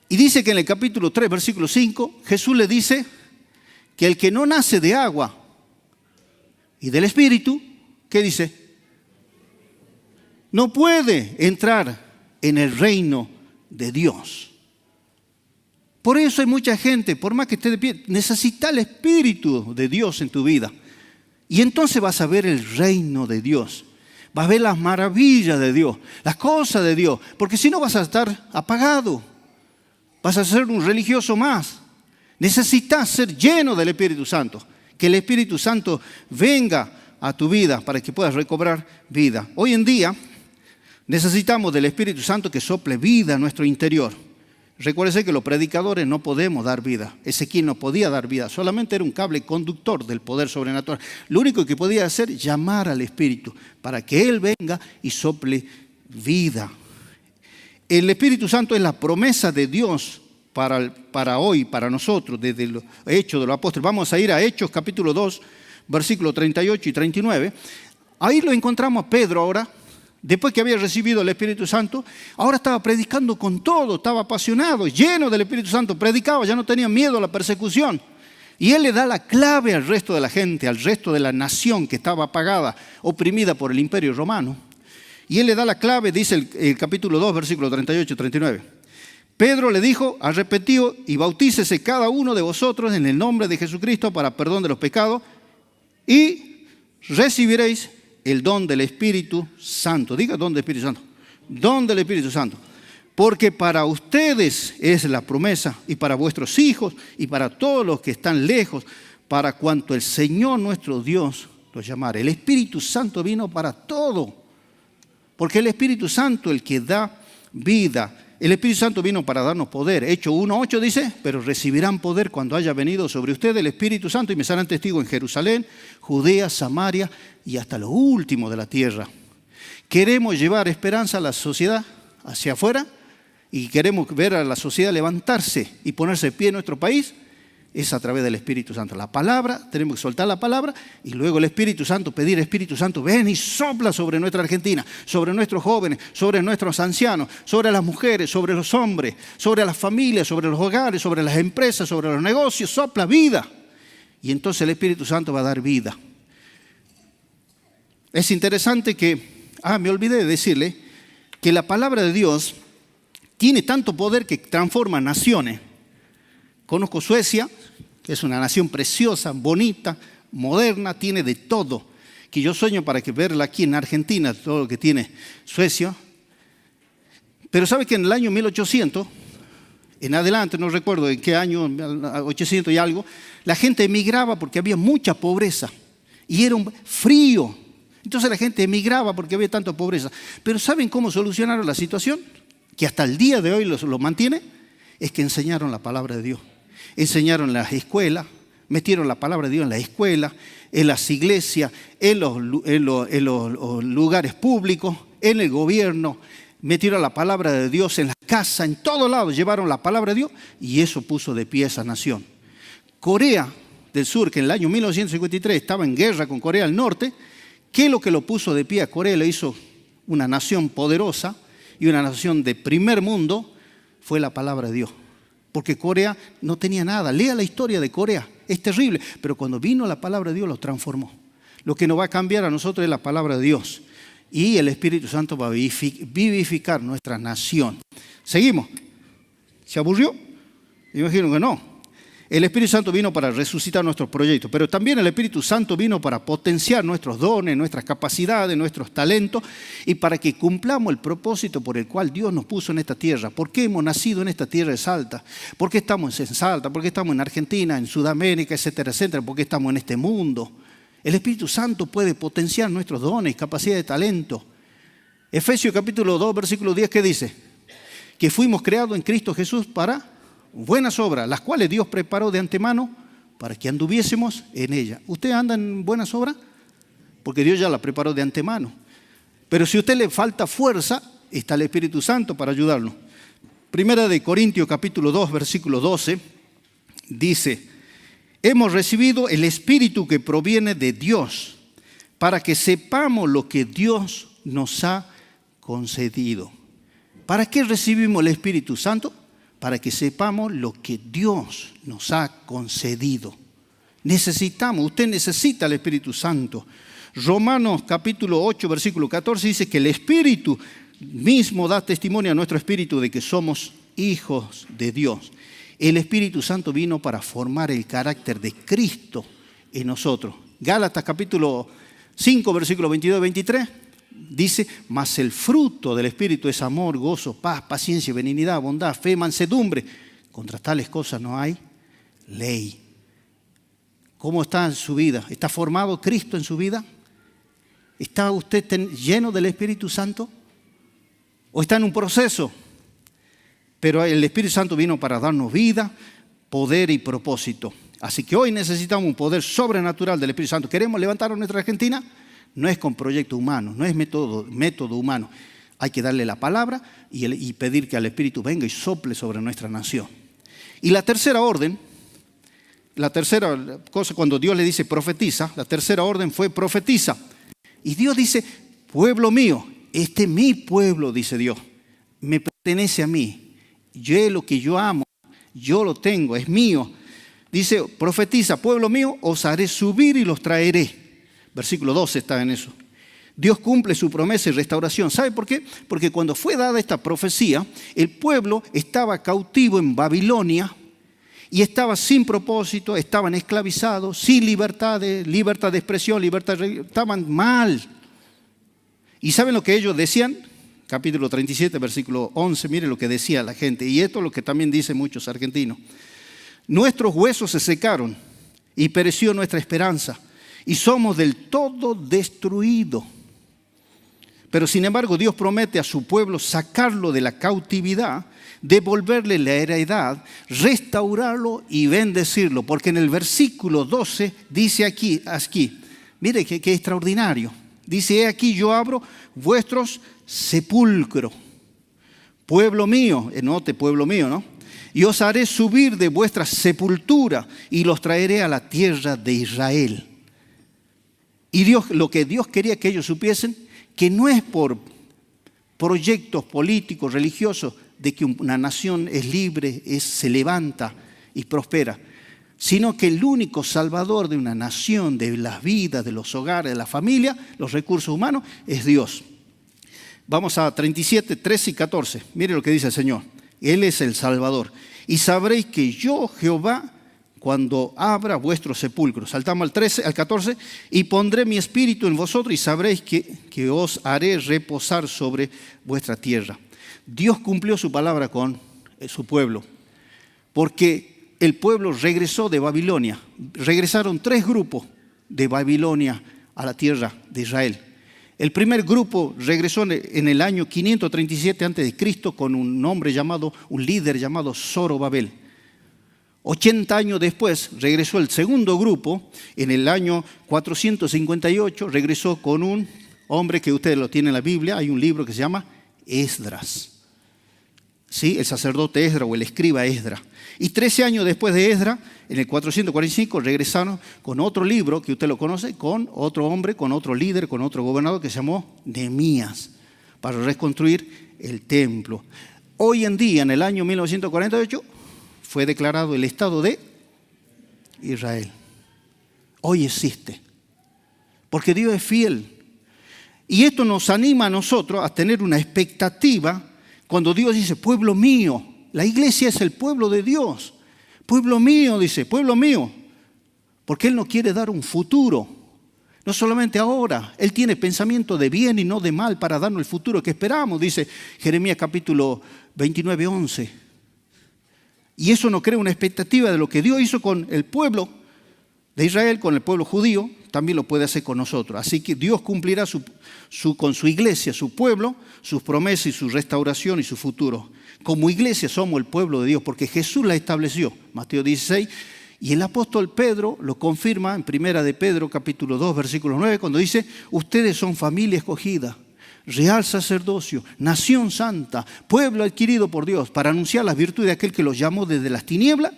Y dice que en el capítulo 3, versículo 5, Jesús le dice que el que no nace de agua y del Espíritu, ¿qué dice? No puede entrar en el reino de Dios. Por eso hay mucha gente, por más que esté de pie, necesita el Espíritu de Dios en tu vida. Y entonces vas a ver el reino de Dios. Vas a ver las maravillas de Dios, las cosas de Dios. Porque si no vas a estar apagado. Vas a ser un religioso más. Necesitas ser lleno del Espíritu Santo. Que el Espíritu Santo venga a tu vida para que puedas recobrar vida. Hoy en día necesitamos del Espíritu Santo que sople vida a nuestro interior. Recuérdese que los predicadores no podemos dar vida. Ezequiel no podía dar vida, solamente era un cable conductor del poder sobrenatural. Lo único que podía hacer es llamar al Espíritu para que Él venga y sople vida. El Espíritu Santo es la promesa de Dios para hoy, para nosotros, desde los Hechos de los Apóstoles. Vamos a ir a Hechos capítulo 2, versículos 38 y 39. Ahí lo encontramos a Pedro ahora. Después que había recibido el Espíritu Santo, ahora estaba predicando con todo, estaba apasionado, lleno del Espíritu Santo, predicaba, ya no tenía miedo a la persecución. Y él le da la clave al resto de la gente, al resto de la nación que estaba apagada, oprimida por el Imperio Romano. Y él le da la clave, dice el capítulo 2, versículos 38 y 39. Pedro le dijo, arrepentíos y bautícese cada uno de vosotros en el nombre de Jesucristo para perdón de los pecados y recibiréis el don del Espíritu Santo. Diga don del Espíritu Santo. Don del Espíritu Santo. Porque para ustedes es la promesa y para vuestros hijos y para todos los que están lejos, para cuanto el Señor nuestro Dios los llamare. El Espíritu Santo vino para todo. Porque el Espíritu Santo, el que da vida. El Espíritu Santo vino para darnos poder. Hechos 1:8 dice, pero recibirán poder cuando haya venido sobre ustedes el Espíritu Santo y me serán testigos en Jerusalén, Judea, Samaria y hasta lo último de la tierra. Queremos llevar esperanza a la sociedad hacia afuera y queremos ver a la sociedad levantarse y ponerse de pie en nuestro país. Es a través del Espíritu Santo. La palabra, tenemos que soltar la palabra y luego el Espíritu Santo, pedir Espíritu Santo, ven y sopla sobre nuestra Argentina, sobre nuestros jóvenes, sobre nuestros ancianos, sobre las mujeres, sobre los hombres, sobre las familias, sobre los hogares, sobre las empresas, sobre los negocios, sopla vida. Y entonces el Espíritu Santo va a dar vida. Es interesante que, me olvidé de decirle, que la palabra de Dios tiene tanto poder que transforma naciones. Conozco Suecia, que es una nación preciosa, bonita, moderna, tiene de todo. Que yo sueño para que verla aquí en Argentina, todo lo que tiene Suecia. Pero sabe que en el año 1800, en adelante, no recuerdo en qué año, 800 y algo, la gente emigraba porque había mucha pobreza y era un frío. Entonces la gente emigraba porque había tanta pobreza. Pero ¿saben cómo solucionaron la situación? Que hasta el día de hoy lo mantiene, es que enseñaron la palabra de Dios. Enseñaron en las escuelas, metieron la palabra de Dios en la escuela, en las iglesias, en los lugares públicos, en el gobierno, metieron la palabra de Dios en las casas, en todos lados llevaron la palabra de Dios y eso puso de pie a esa nación. Corea del Sur, que en el año 1953 estaba en guerra con Corea del Norte, ¿qué es lo que lo puso de pie a Corea? Lo hizo una nación poderosa y una nación de primer mundo, fue la palabra de Dios. Porque Corea no tenía nada. Lea la historia de Corea. Es terrible. Pero cuando vino la palabra de Dios, los transformó. Lo que nos va a cambiar a nosotros es la palabra de Dios. Y el Espíritu Santo va a vivificar nuestra nación. Seguimos. ¿Se aburrió? Me imagino que no. El Espíritu Santo vino para resucitar nuestros proyectos, pero también el Espíritu Santo vino para potenciar nuestros dones, nuestras capacidades, nuestros talentos y para que cumplamos el propósito por el cual Dios nos puso en esta tierra. ¿Por qué hemos nacido en esta tierra de Salta? ¿Por qué estamos en Salta? ¿Por qué estamos en Argentina, en Sudamérica, etcétera, etcétera? ¿Por qué estamos en este mundo? El Espíritu Santo puede potenciar nuestros dones, capacidades de talento. Efesios capítulo 2, versículo 10, ¿qué dice? Que fuimos creados en Cristo Jesús para buenas obras, las cuales Dios preparó de antemano para que anduviésemos en ellas. ¿Usted anda en buenas obras? Porque Dios ya la preparó de antemano. Pero si a usted le falta fuerza, está el Espíritu Santo para ayudarlo. Primera de Corintios capítulo 2, versículo 12, dice, hemos recibido el Espíritu que proviene de Dios para que sepamos lo que Dios nos ha concedido. ¿Para qué recibimos el Espíritu Santo? Para que sepamos lo que Dios nos ha concedido. Necesitamos, usted necesita el Espíritu Santo. Romanos capítulo 8, versículo 14 dice que el Espíritu mismo da testimonio a nuestro espíritu de que somos hijos de Dios. El Espíritu Santo vino para formar el carácter de Cristo en nosotros. Gálatas capítulo 5, versículo 22 y 23. Dice, mas el fruto del Espíritu es amor, gozo, paz, paciencia, benignidad, bondad, fe, mansedumbre. Contra tales cosas no hay ley. ¿Cómo está en su vida? ¿Está formado Cristo en su vida? ¿Está usted lleno del Espíritu Santo? ¿O está en un proceso? Pero el Espíritu Santo vino para darnos vida, poder y propósito. Así que hoy necesitamos un poder sobrenatural del Espíritu Santo. ¿Queremos levantar a nuestra Argentina? No es con proyecto humano, no es método humano. Hay que darle la palabra y pedir que el Espíritu venga y sople sobre nuestra nación. Y la tercera orden, la tercera cosa cuando Dios le dice profetiza, la tercera orden fue profetiza. Y Dios dice, pueblo mío, este es mi pueblo, dice Dios, me pertenece a mí. Yo lo que yo amo, yo lo tengo, es mío. Dice, profetiza, pueblo mío, os haré subir y los traeré. Versículo 12 está en eso. Dios cumple su promesa y restauración. ¿Sabe por qué? Porque cuando fue dada esta profecía, el pueblo estaba cautivo en Babilonia y estaba sin propósito, estaban esclavizados, sin libertad de expresión, estaban mal. ¿Y saben lo que ellos decían? Capítulo 37, versículo 11, mire lo que decía la gente. Y esto es lo que también dicen muchos argentinos. Nuestros huesos se secaron y pereció nuestra esperanza. Y somos del todo destruidos. Pero sin embargo, Dios promete a su pueblo sacarlo de la cautividad, devolverle la heredad, restaurarlo y bendecirlo. Porque en el versículo 12 dice aquí, mire qué extraordinario. Dice, he aquí yo abro vuestros sepulcros. Pueblo mío, note pueblo mío, ¿no? Y os haré subir de vuestra sepultura y los traeré a la tierra de Israel. Y Dios, lo que Dios quería que ellos supiesen, que no es por proyectos políticos, religiosos, de que una nación es libre, se levanta y prospera, sino que el único salvador de una nación, de las vidas, de los hogares, de la familia, los recursos humanos, es Dios. Vamos a 37, 13 y 14. Mire lo que dice el Señor. Él es el Salvador. Y sabréis que yo, Jehová, cuando abra vuestros sepulcros. Saltamos al 14. Y pondré mi espíritu en vosotros y sabréis que os haré reposar sobre vuestra tierra. Dios cumplió su palabra con su pueblo. Porque el pueblo regresó de Babilonia. Regresaron 3 grupos de Babilonia a la tierra de Israel. El primer grupo regresó en el año 537 a.C. con un líder llamado Zorobabel. 80 años después regresó el segundo grupo, en el año 458 regresó con un hombre que ustedes lo tienen en la Biblia, hay un libro que se llama Esdras. ¿Sí? El sacerdote Esdras o el escriba Esdras. Y 13 años después de Esdras, en el 445, regresaron con otro libro que usted lo conoce, con otro hombre, con otro líder, con otro gobernador que se llamó Nehemías, para reconstruir el templo. Hoy en día, en el año 1948, fue declarado el Estado de Israel. Hoy existe, porque Dios es fiel. Y esto nos anima a nosotros a tener una expectativa cuando Dios dice, pueblo mío. La iglesia es el pueblo de Dios. Pueblo mío, dice, pueblo mío. Porque Él no quiere dar un futuro. No solamente ahora. Él tiene pensamiento de bien y no de mal para darnos el futuro que esperamos, dice Jeremías capítulo 29, 11. Y eso nos crea una expectativa de lo que Dios hizo con el pueblo de Israel, con el pueblo judío, también lo puede hacer con nosotros. Así que Dios cumplirá con su iglesia, su pueblo, sus promesas y su restauración y su futuro. Como iglesia somos el pueblo de Dios porque Jesús la estableció. Mateo 16. Y el apóstol Pedro lo confirma en 1 de Pedro capítulo 2 versículo 9 cuando dice, ustedes son familia escogida, real sacerdocio, nación santa, pueblo adquirido por Dios para anunciar las virtudes de aquel que los llamó desde las tinieblas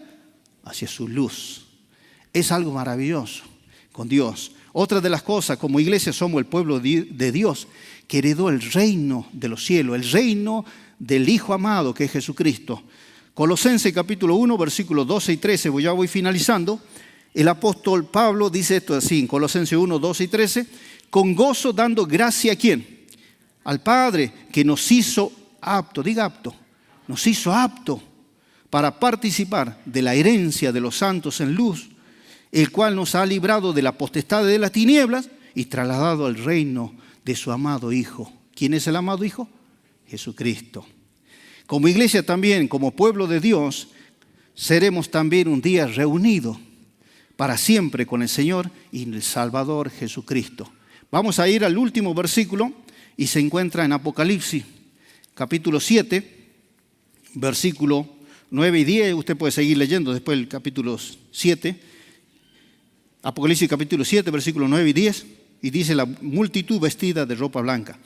hacia su luz. Es algo maravilloso con Dios. Otra de las cosas, como iglesia somos el pueblo de Dios que heredó el reino de los cielos, el reino del Hijo amado que es Jesucristo. Colosenses capítulo 1, versículos 12 y 13, ya voy finalizando. El apóstol Pablo dice esto así, en Colosenses 1, 12 y 13, con gozo dando gracia ¿a quién? Al Padre que nos hizo apto, diga apto, nos hizo apto para participar de la herencia de los santos en luz, el cual nos ha librado de la potestad de las tinieblas y trasladado al reino de su amado Hijo. ¿Quién es el amado Hijo? Jesucristo. Como iglesia también, como pueblo de Dios, seremos también un día reunidos para siempre con el Señor y el Salvador Jesucristo. Vamos a ir al último versículo y se encuentra en Apocalipsis, capítulo 7, versículo 9 y 10. Usted puede seguir leyendo después del capítulo 7. Apocalipsis capítulo 7, versículos 9 y 10, y dice la multitud vestida de ropa blanca.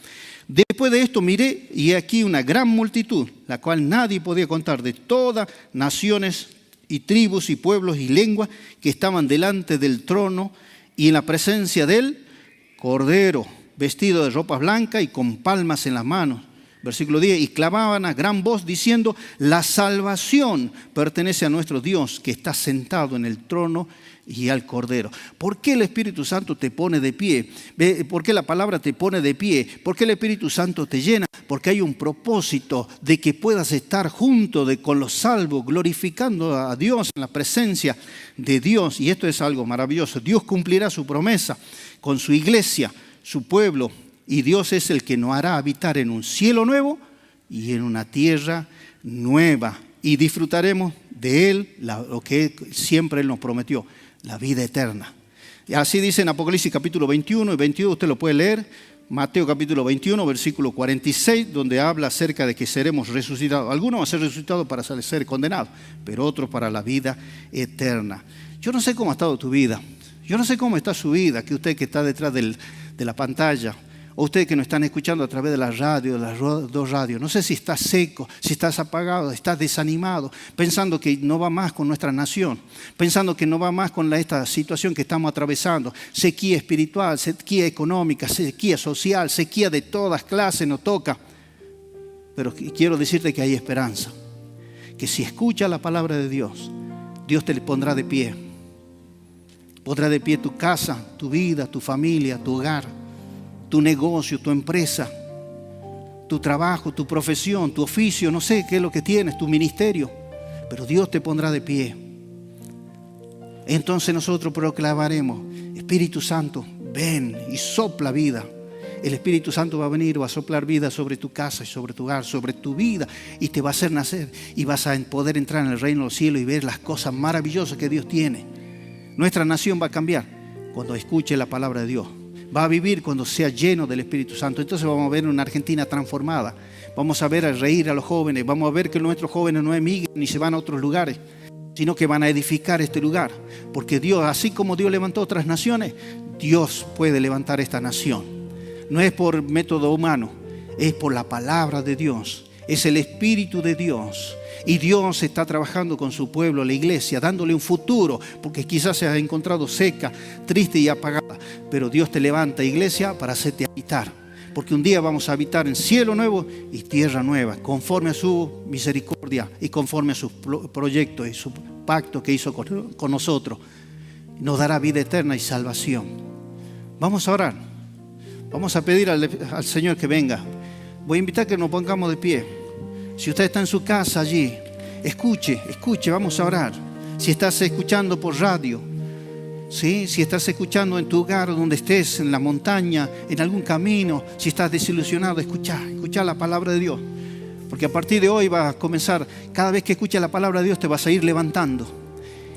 Después de esto miré y he aquí una gran multitud, la cual nadie podía contar, de todas naciones y tribus y pueblos y lenguas que estaban delante del trono y en la presencia del Cordero, vestido de ropa blanca y con palmas en las manos. Versículo 10, y clamaban a gran voz diciendo, la salvación pertenece a nuestro Dios que está sentado en el trono y al Cordero. ¿Por qué el Espíritu Santo te pone de pie? ¿Por qué la palabra te pone de pie? ¿Por qué el Espíritu Santo te llena? Porque hay un propósito de que puedas estar junto con los salvos, glorificando a Dios en la presencia de Dios. Y esto es algo maravilloso. Dios cumplirá su promesa con su iglesia, su pueblo. Y Dios es el que nos hará habitar en un cielo nuevo y en una tierra nueva. Y disfrutaremos de Él, lo que siempre Él nos prometió, la vida eterna. Y así dice en Apocalipsis capítulo 21 y 22, usted lo puede leer. Mateo capítulo 21, versículo 46, donde habla acerca de que seremos resucitados. Algunos van a ser resucitados para ser condenados, pero otros para la vida eterna. Yo no sé cómo ha estado tu vida. Yo no sé cómo está su vida, que usted que está detrás de la pantalla, o ustedes que nos están escuchando a través de la radio, de las dos radios. No sé si estás seco, si estás apagado, estás desanimado, pensando que no va más con nuestra nación, pensando que no va más con esta situación que estamos atravesando. Sequía espiritual, sequía económica, sequía social, sequía de todas clases nos toca. Pero quiero decirte que hay esperanza, que si escuchas la palabra de Dios, Dios te pondrá de pie. Pondrá de pie tu casa, tu vida, tu familia, tu hogar, tu negocio, tu empresa, tu trabajo, tu profesión, tu oficio, no sé qué es lo que tienes, tu ministerio, pero Dios te pondrá de pie. Entonces nosotros proclamaremos: Espíritu Santo, ven y sopla vida. El Espíritu Santo va a venir, va a soplar vida sobre tu casa y sobre tu hogar, sobre tu vida, y te va a hacer nacer y vas a poder entrar en el reino de los cielos y ver las cosas maravillosas que Dios tiene. Nuestra nación va a cambiar cuando escuche la palabra de Dios. Va a vivir cuando sea lleno del Espíritu Santo. Entonces vamos a ver una Argentina transformada. Vamos a ver a reír a los jóvenes. Vamos a ver que nuestros jóvenes no emigran ni se van a otros lugares, sino que van a edificar este lugar. Porque Dios, así como Dios levantó otras naciones, Dios puede levantar esta nación. No es por método humano, es por la palabra de Dios. Es el Espíritu de Dios. Y Dios está trabajando con su pueblo, la iglesia, dándole un futuro, porque quizás se ha encontrado seca, triste y apagada. Pero Dios te levanta, iglesia, para hacerte habitar. Porque un día vamos a habitar en cielo nuevo y tierra nueva, conforme a su misericordia y conforme a sus proyectos y su pacto que hizo con nosotros. Nos dará vida eterna y salvación. Vamos a orar. Vamos a pedir al Señor que venga. Voy a invitar que nos pongamos de pie. Si usted está en su casa allí, escuche, vamos a orar. Si estás escuchando por radio, ¿sí? Si estás escuchando en tu hogar, donde estés, en la montaña, en algún camino, si estás desilusionado, escucha la palabra de Dios. Porque a partir de hoy va a comenzar, cada vez que escuches la palabra de Dios te vas a ir levantando.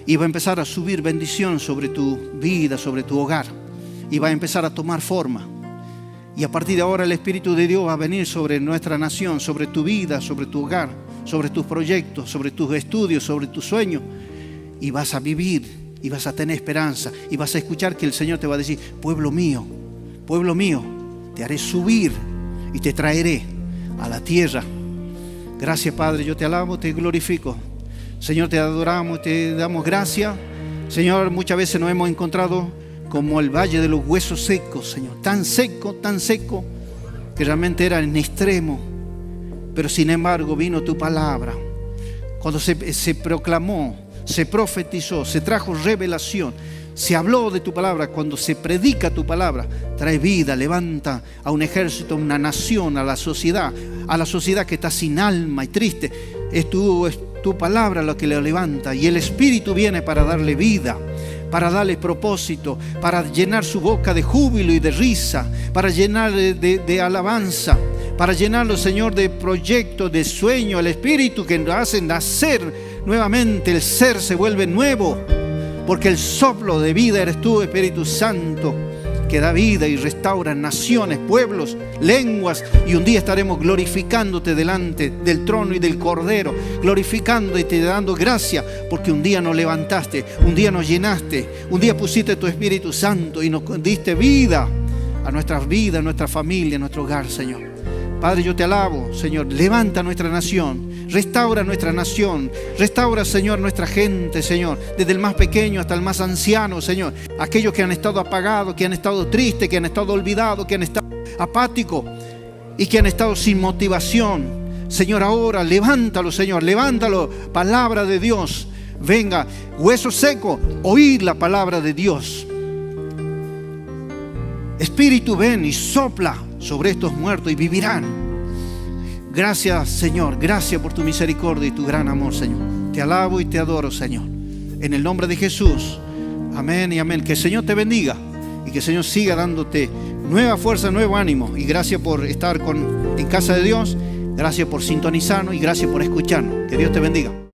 Y va a empezar a subir bendición sobre tu vida, sobre tu hogar. Y va a empezar a tomar forma. Y a partir de ahora el Espíritu de Dios va a venir sobre nuestra nación, sobre tu vida, sobre tu hogar, sobre tus proyectos, sobre tus estudios, sobre tus sueños. Y vas a vivir, y vas a tener esperanza, y vas a escuchar que el Señor te va a decir: pueblo mío, te haré subir y te traeré a la tierra. Gracias, Padre, yo te alabo, te glorifico. Señor, te adoramos, te damos gracias. Señor, muchas veces nos hemos encontrado como el valle de los huesos secos, Señor. Tan seco, que realmente era en extremo. Pero sin embargo vino tu palabra. Cuando se proclamó, se profetizó, se trajo revelación, se habló de tu palabra. Cuando se predica tu palabra, trae vida, levanta a un ejército, a una nación, a la sociedad que está sin alma y triste. Es tu palabra lo que le levanta, y el Espíritu viene para darle vida, para darle propósito, para llenar su boca de júbilo y de risa, para llenar de alabanza, para llenarlo, Señor, de proyectos, de sueños. El Espíritu que nos hace nacer nuevamente, el ser se vuelve nuevo, porque el soplo de vida eres tú, Espíritu Santo, que da vida y restaura naciones, pueblos, lenguas, y un día estaremos glorificándote delante del trono y del Cordero, glorificando y te dando gracias, porque un día nos levantaste, un día nos llenaste, un día pusiste tu Espíritu Santo y nos diste vida a nuestras vidas, a nuestra familia, a nuestro hogar, Señor. Padre, yo te alabo, Señor. Levanta nuestra nación, restaura nuestra nación, restaura, Señor, nuestra gente, Señor, desde el más pequeño hasta el más anciano, Señor. Aquellos que han estado apagados, que han estado tristes, que han estado olvidados, que han estado apáticos y que han estado sin motivación. Señor, ahora levántalo, Señor, levántalo. Palabra de Dios. Venga, hueso seco, oír la palabra de Dios. Espíritu, ven y sopla sobre estos muertos y vivirán. Gracias, Señor, gracias por tu misericordia y tu gran amor, Señor. Te alabo y te adoro, Señor, en el nombre de Jesús. Amén y amén. Que el Señor te bendiga y que el Señor siga dándote nueva fuerza, nuevo ánimo. Y gracias por estar en casa de Dios. Gracias por sintonizarnos y gracias por escucharnos. Que Dios te bendiga.